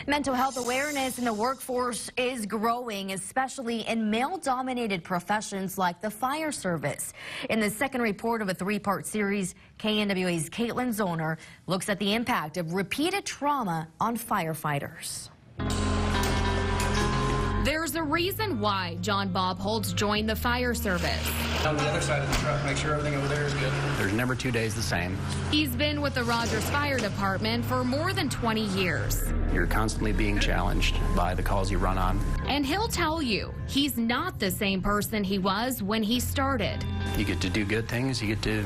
Mental health awareness in the workforce is growing, especially in male-dominated professions like the fire service. In the second report of a three-part series, KNWA's Caitlin Zoner looks at the impact of repeated trauma on firefighters. There's a reason why John Bob Holtz joined the fire service. On the other side of the truck, make sure everything over there is good. There's never 2 days the same. He's been with the Rogers Fire Department for more than 20 years. You're constantly being challenged by the calls you run on. And he'll tell you he's not the same person he was when he started. You get to do good things, you get to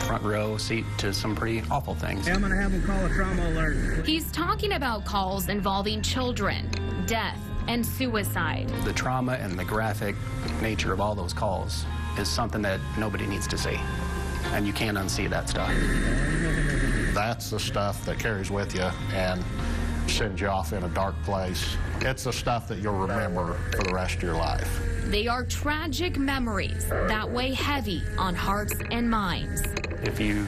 front row seat to some pretty awful things. Hey, I'm going to have them call a trauma alert. He's talking about calls involving children, death, and suicide. The trauma and the graphic nature of all those calls is something that nobody needs to see. And you can't unsee that stuff. That's the stuff that carries with you and sends you off in a dark place. It's the stuff that you'll remember for the rest of your life. They are tragic memories that weigh heavy on hearts and minds. If you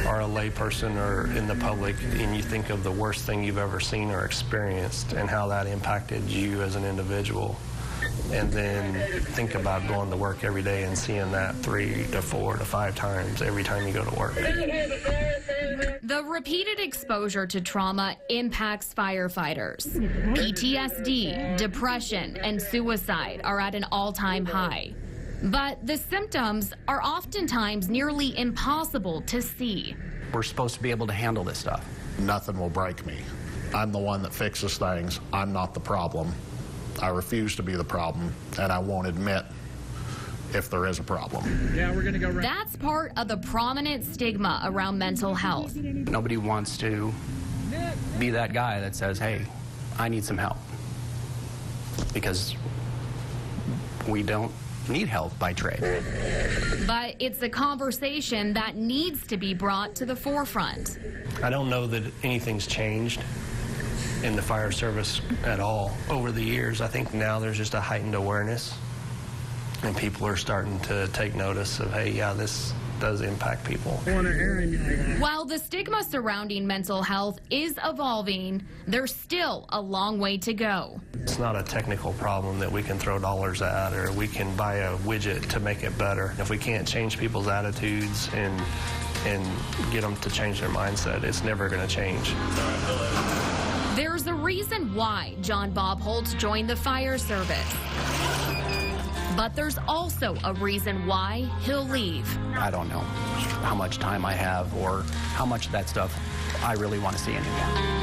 are a layperson or in the public and you think of the worst thing you've ever seen or experienced and how that impacted you as an individual, and then think about going to work every day and seeing that 3 to 4 to 5 times every time you go to work. The repeated exposure to trauma impacts firefighters. PTSD, depression, and suicide are at an all-time high. But the symptoms are oftentimes nearly impossible to see. We're supposed to be able to handle this stuff. Nothing will break me. I'm the one that fixes things. I'm not the problem. I refuse to be the problem, and I won't admit if there is a problem. Yeah, we're going to go right. That's part of the prominent stigma around mental health. Nobody wants to be that guy that says, hey, I need some help. Because we don't need help by trade. But it's a conversation that needs to be brought to the forefront. I don't know that anything's changed in the fire service at all over the years. I think now there's just a heightened awareness and people are starting to take notice of, hey, yeah, this does impact people. While the stigma surrounding mental health is evolving, there's still a long way to go. It's not a technical problem that we can throw dollars at or we can buy a widget to make it better. If we can't change people's attitudes and get them to change their mindset, it's never going to change. There's a reason why John Bob Holtz joined the fire service. But there's also a reason why he'll leave. I don't know how much time I have or how much of that stuff I really want to see anymore.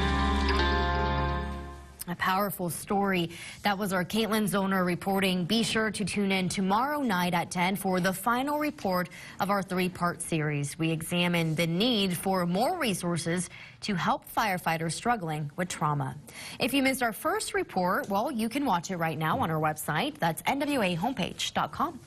A powerful story. That was our Caitlin Zoner reporting. Be sure to tune in tomorrow night at 10 for the final report of our three-part series. We examine the need for more resources to help firefighters struggling with trauma. If you missed our first report, well, you can watch it right now on our website. That's nwahomepage.com.